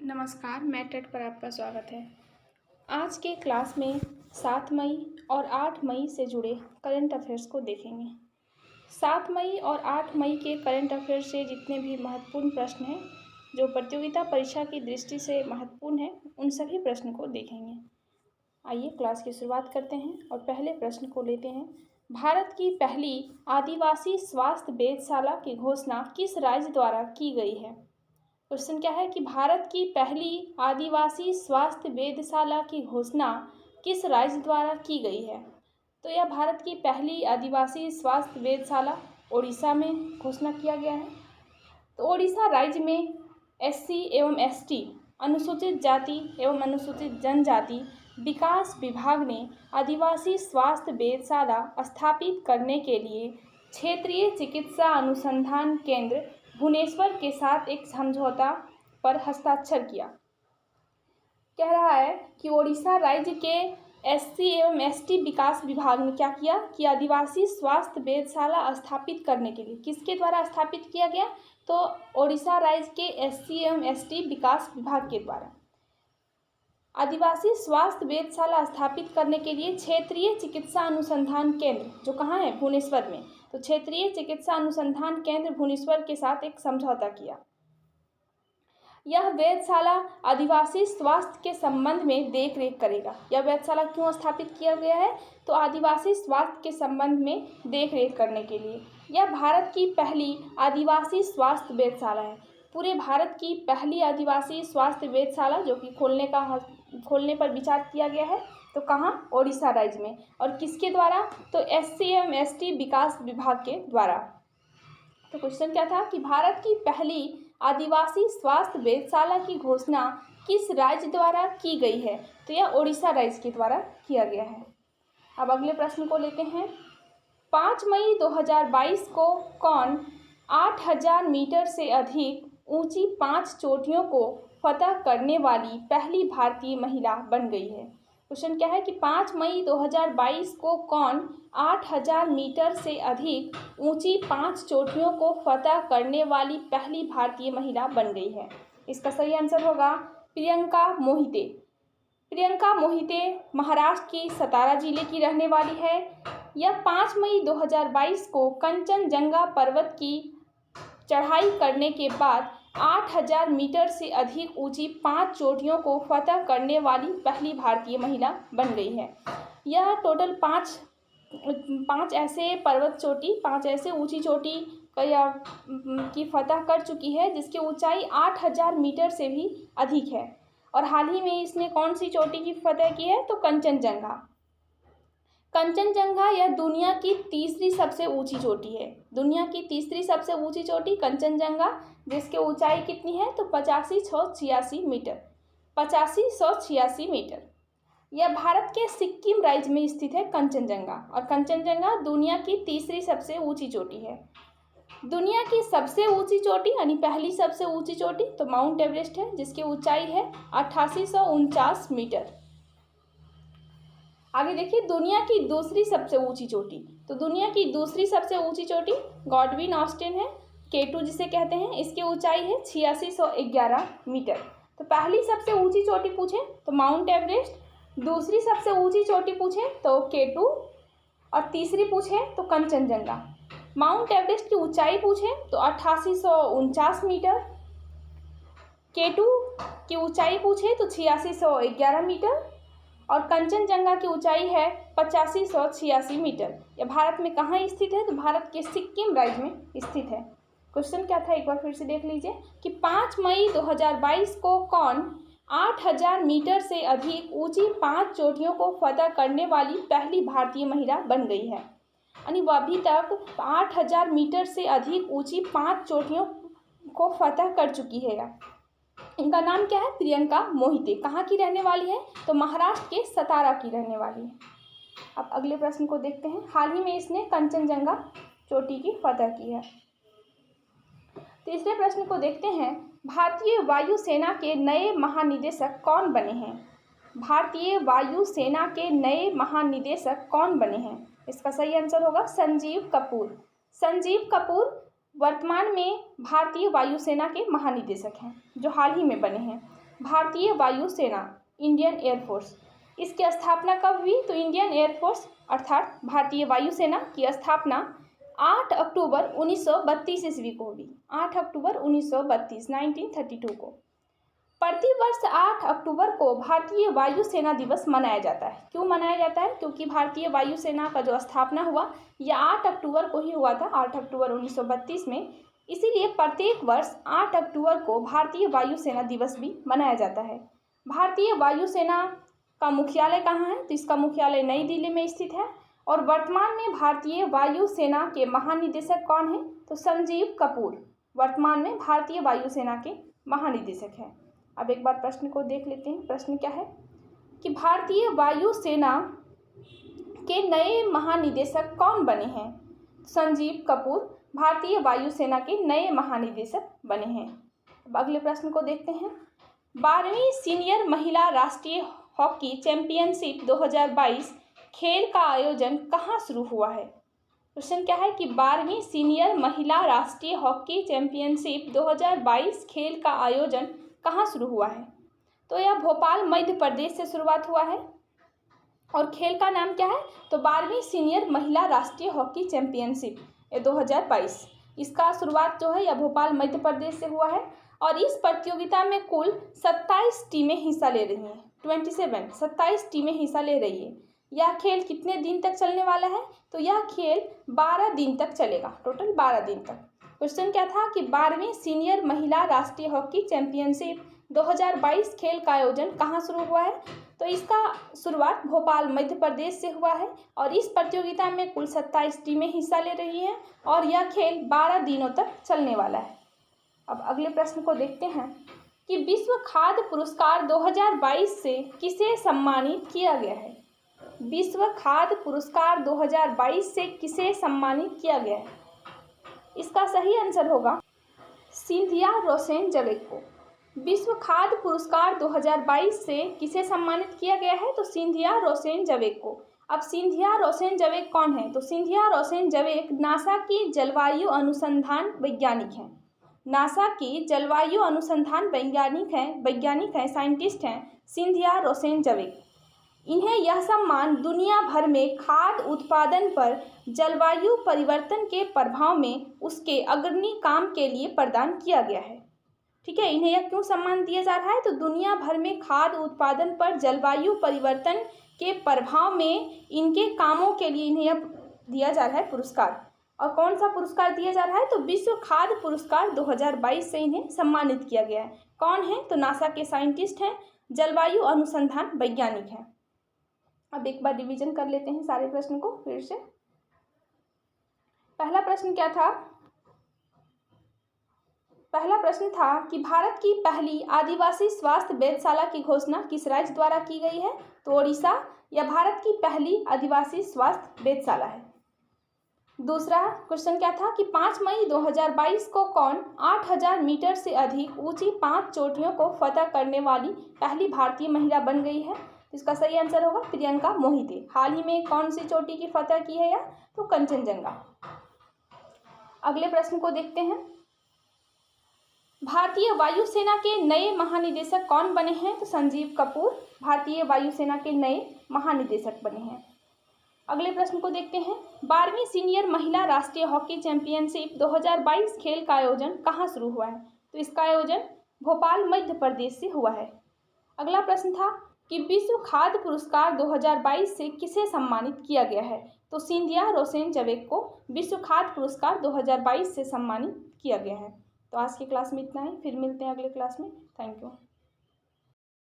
नमस्कार, मैं टेट पर आपका स्वागत है। आज के क्लास में 7 मई और 8 मई से जुड़े करंट अफेयर्स को देखेंगे। 7 मई और 8 मई के करंट अफेयर्स से जितने भी महत्वपूर्ण प्रश्न हैं जो प्रतियोगिता परीक्षा की दृष्टि से महत्वपूर्ण हैं, उन सभी प्रश्न को देखेंगे। आइए क्लास की शुरुआत करते हैं और पहले प्रश्न को लेते हैं। भारत की पहली आदिवासी स्वास्थ्य वेधशाला की घोषणा किस राज्य द्वारा की गई है? क्वेश्चन क्या है कि भारत की पहली आदिवासी स्वास्थ्य वेधशाला की घोषणा किस राज्य द्वारा की गई है? तो यह भारत की पहली आदिवासी स्वास्थ्य वेधशाला ओडिशा में घोषणा किया गया है। तो ओडिशा राज्य में एससी एवं एसटी, अनुसूचित जाति एवं अनुसूचित जनजाति विकास विभाग ने आदिवासी स्वास्थ्य वेधशाला स्थापित करने के लिए क्षेत्रीय चिकित्सा अनुसंधान केंद्र भुवनेश्वर के साथ एक समझौता पर हस्ताक्षर किया। कह रहा है कि ओडिशा राज्य के एससी एवं एसटी विकास विभाग ने क्या किया कि आदिवासी स्वास्थ्य वेधशाला स्थापित करने के लिए किसके द्वारा स्थापित किया गया? तो ओडिशा राज्य के एससी एवं एसटी विकास विभाग के द्वारा आदिवासी स्वास्थ्य वेधशाला स्थापित करने के लिए क्षेत्रीय चिकित्सा अनुसंधान केंद्र, जो कहाँ है? भुवनेश्वर में। तो क्षेत्रीय चिकित्सा अनुसंधान केंद्र भुवनेश्वर के साथ एक समझौता किया। यह वेधशाला आदिवासी स्वास्थ्य के संबंध में देख रेख करेगा। यह वेधशाला क्यों स्थापित किया गया है? तो आदिवासी स्वास्थ्य के संबंध में देख रेख करने के लिए। यह भारत की पहली आदिवासी स्वास्थ्य वेधशाला है। पूरे भारत की पहली आदिवासी स्वास्थ्य वेधशाला जो कि खोलने पर विचार किया गया है। तो कहाँ? ओडिशा राज्य में। और किसके द्वारा? तो एससी एवं एसटी विकास विभाग के द्वारा। तो क्वेश्चन क्या था कि भारत की पहली आदिवासी स्वास्थ्य वेधशाला की घोषणा किस राज्य द्वारा की गई है? तो यह ओडिशा राज्य के द्वारा किया गया है। अब अगले प्रश्न को लेते हैं। 5 मई 2022 को कौन 8000 मीटर से अधिक ऊंची 5 चोटियों को फतह करने वाली पहली भारतीय महिला बन गई है? क्वेश्चन क्या है कि 5 मई 2022 को कौन 8000 मीटर से अधिक ऊंची 5 चोटियों को फतह करने वाली पहली भारतीय महिला बन गई है? इसका सही आंसर होगा प्रियंका मोहिते। प्रियंका मोहिते महाराष्ट्र की सतारा जिले की रहने वाली है। यह 5 मई 2022 को कंचनजंगा पर्वत की चढ़ाई करने के बाद 8000 मीटर से अधिक ऊंची 5 चोटियों को फतह करने वाली पहली भारतीय महिला बन गई है। यह टोटल 5 ऐसे पर्वत चोटी, 5 ऐसे ऊंची चोटी की फतह कर चुकी है जिसकी ऊंचाई 8000 मीटर से भी अधिक है। और हाल ही में इसने कौन सी चोटी की फतह की है? तो कंचनजंगा। कंचनजंगा यह दुनिया की तीसरी सबसे ऊंची चोटी है। दुनिया की तीसरी सबसे ऊंची चोटी कंचनजंगा, जिसकी ऊंचाई कितनी है? तो 8586 मीटर। 8586 मीटर। यह भारत के सिक्किम राज्य में स्थित है कंचनजंगा। और कंचनजंगा दुनिया की तीसरी सबसे ऊंची चोटी है। दुनिया की सबसे ऊंची चोटी यानी पहली सबसे ऊंची चोटी तो माउंट एवरेस्ट है, जिसकी ऊंचाई है 8849 मीटर। आगे देखिए, दुनिया की दूसरी सबसे ऊंची चोटी। तो दुनिया की दूसरी सबसे ऊंची चोटी गॉडविन ऑस्टिन है, K2 जिसे कहते हैं। इसकी ऊंचाई है 8611 मीटर। तो पहली सबसे ऊंची चोटी पूछे तो माउंट एवरेस्ट, दूसरी सबसे ऊंची चोटी पूछे तो K2 और तीसरी पूछे तो कंचनजंगा। माउंट एवरेस्ट की ऊंचाई पूछे तो 8849 मीटर, K2 की ऊंचाई पूछे तो 8611 मीटर और कंचनजंगा की ऊंचाई है 8586 मीटर। यह भारत में कहाँ स्थित है? तो भारत के सिक्किम राज्य में स्थित है। क्वेश्चन क्या था एक बार फिर से देख लीजिए कि 5 मई 2022 को कौन 8000 मीटर से अधिक ऊंची 5 चोटियों को फतह करने वाली पहली भारतीय महिला बन गई है? यानी वह अभी तक 8000 मीटर से अधिक ऊंची 5 चोटियों को फतह कर चुकी है। इनका नाम क्या है? प्रियंका मोहिते। कहाँ की रहने वाली है? तो महाराष्ट्र के सतारा की रहने वाली है। अब अगले प्रश्न को देखते हैं। हाल ही में इसने कंचनजंगा चोटी की फतह की है। तीसरे प्रश्न को देखते हैं। भारतीय वायुसेना के नए महानिदेशक कौन बने हैं? भारतीय वायुसेना के नए महानिदेशक कौन बने हैं? इसका सही आंसर होगा संजीव कपूर। संजीव कपूर वर्तमान में भारतीय वायुसेना के महानिदेशक हैं, जो हाल ही में बने हैं। भारतीय वायुसेना, इंडियन एयरफोर्स, इसकी स्थापना कब हुई? तो इंडियन एयरफोर्स अर्थात भारतीय वायुसेना की स्थापना 8 अक्टूबर 1932 ईस्वी को हुई। 8 अक्टूबर 1932 को। प्रतिवर्ष 8 अक्टूबर को भारतीय वायुसेना दिवस मनाया जाता है। क्यों मनाया जाता है? क्योंकि भारतीय वायुसेना का जो स्थापना हुआ यह 8 अक्टूबर को ही हुआ था, 8 अक्टूबर 1932 में। इसीलिए प्रत्येक वर्ष 8 अक्टूबर को भारतीय वायुसेना दिवस भी मनाया जाता है। भारतीय वायुसेना का मुख्यालय कहाँ है? तो इसका मुख्यालय नई दिल्ली में स्थित है। और वर्तमान में भारतीय वायुसेना के महानिदेशक कौन है? तो संजीव कपूर वर्तमान में भारतीय वायुसेना के महानिदेशक हैं। अब एक बार प्रश्न को देख लेते हैं। प्रश्न क्या है कि भारतीय वायुसेना के नए महानिदेशक कौन बने हैं? संजीव कपूर भारतीय वायुसेना के नए महानिदेशक बने हैं। अब अगले प्रश्न को देखते हैं। 12वीं सीनियर महिला राष्ट्रीय हॉकी चैंपियनशिप 2022 खेल का आयोजन कहाँ शुरू हुआ है? क्वेश्चन क्या है कि 12वीं सीनियर महिला राष्ट्रीय हॉकी चैंपियनशिप 2022 खेल का आयोजन कहाँ शुरू हुआ है? तो यह भोपाल मध्य प्रदेश से शुरुआत हुआ है। और खेल का नाम क्या है? तो 12वीं सीनियर महिला राष्ट्रीय हॉकी चैंपियनशिप 2022, इसका शुरुआत जो है यह भोपाल मध्य प्रदेश से हुआ है। और इस प्रतियोगिता में कुल 27 टीमें हिस्सा ले रही हैं। 27 टीमें हिस्सा ले रही है। यह खेल कितने दिन तक चलने वाला है? तो यह खेल 12 दिन तक चलेगा, टोटल 12 दिन तक। क्वेश्चन क्या था कि 12वीं सीनियर महिला राष्ट्रीय हॉकी चैंपियनशिप 2022 खेल का आयोजन कहाँ शुरू हुआ है? तो इसका शुरुआत भोपाल मध्य प्रदेश से हुआ है। और इस प्रतियोगिता में कुल 27 टीमें हिस्सा ले रही हैं और यह खेल 12 दिनों तक चलने वाला है। अब अगले प्रश्न को देखते हैं कि विश्व खाद्य पुरस्कार 2022 से किसे सम्मानित किया गया है? विश्व खाद्य पुरस्कार 2022 से किसे सम्मानित किया गया है? इसका सही आंसर होगा सिंधिया रोसेन जवेक को। विश्व खाद्य पुरस्कार 2022 से किसे सम्मानित किया गया है? तो सिंधिया रोसेन जवेक को। अब सिंधिया रोसेन जवेक कौन है? तो सिंधिया रोसेन जवेक नासा की जलवायु अनुसंधान वैज्ञानिक हैं। नासा की जलवायु अनुसंधान वैज्ञानिक हैं, साइंटिस्ट हैं सिंधिया रोसेन जवेक। इन्हें यह सम्मान दुनिया भर में खाद्य उत्पादन पर जलवायु परिवर्तन के प्रभाव में उसके अग्रणी काम के लिए प्रदान किया गया है। ठीक है, इन्हें यह क्यों सम्मान दिया जा रहा है? तो दुनिया भर में खाद्य उत्पादन पर जलवायु परिवर्तन के प्रभाव में इनके कामों के लिए इन्हें यह दिया जा रहा है पुरस्कार। और कौन सा पुरस्कार दिया जा रहा है? तो विश्व खाद्य पुरस्कार 2022 से इन्हें सम्मानित किया गया है। कौन है? तो नासा के साइंटिस्ट हैं, जलवायु अनुसंधान वैज्ञानिक हैं। अब एक बार रिवीजन कर लेते हैं सारे प्रश्न को फिर से। पहला प्रश्न क्या था? पहला प्रश्न था कि भारत की पहली आदिवासी स्वास्थ्य वेधशाला की घोषणा किस राज्य द्वारा की गई है? तो ओडिशा यह भारत की पहली आदिवासी स्वास्थ्य वेधशाला है। दूसरा क्वेश्चन क्या था कि 5 मई 2022 को कौन 8000 मीटर से अधिक ऊंची 5 चोटियों को फतह करने वाली पहली भारतीय महिला बन गई है? इसका सही आंसर होगा प्रियंका मोहिते। हाल ही में कौन सी चोटी की फतह की है? या तो कंचनजंगा। अगले प्रश्न को देखते हैं। भारतीय वायुसेना के नए महानिदेशक कौन बने हैं? तो संजीव कपूर भारतीय वायुसेना के नए महानिदेशक बने हैं। अगले प्रश्न को देखते हैं। 12वीं सीनियर महिला राष्ट्रीय हॉकी चैंपियनशिप 2022 खेल का आयोजन कहाँ शुरू हुआ है? तो इसका आयोजन भोपाल मध्य प्रदेश से हुआ है। अगला प्रश्न था कि विश्व खाद्य पुरस्कार 2022 से किसे सम्मानित किया गया है? तो सिंधिया रोसेन जवेक को विश्व खाद्य पुरस्कार 2022 से सम्मानित किया गया है। तो आज की क्लास में इतना ही, फिर मिलते हैं अगले क्लास में। Thank you.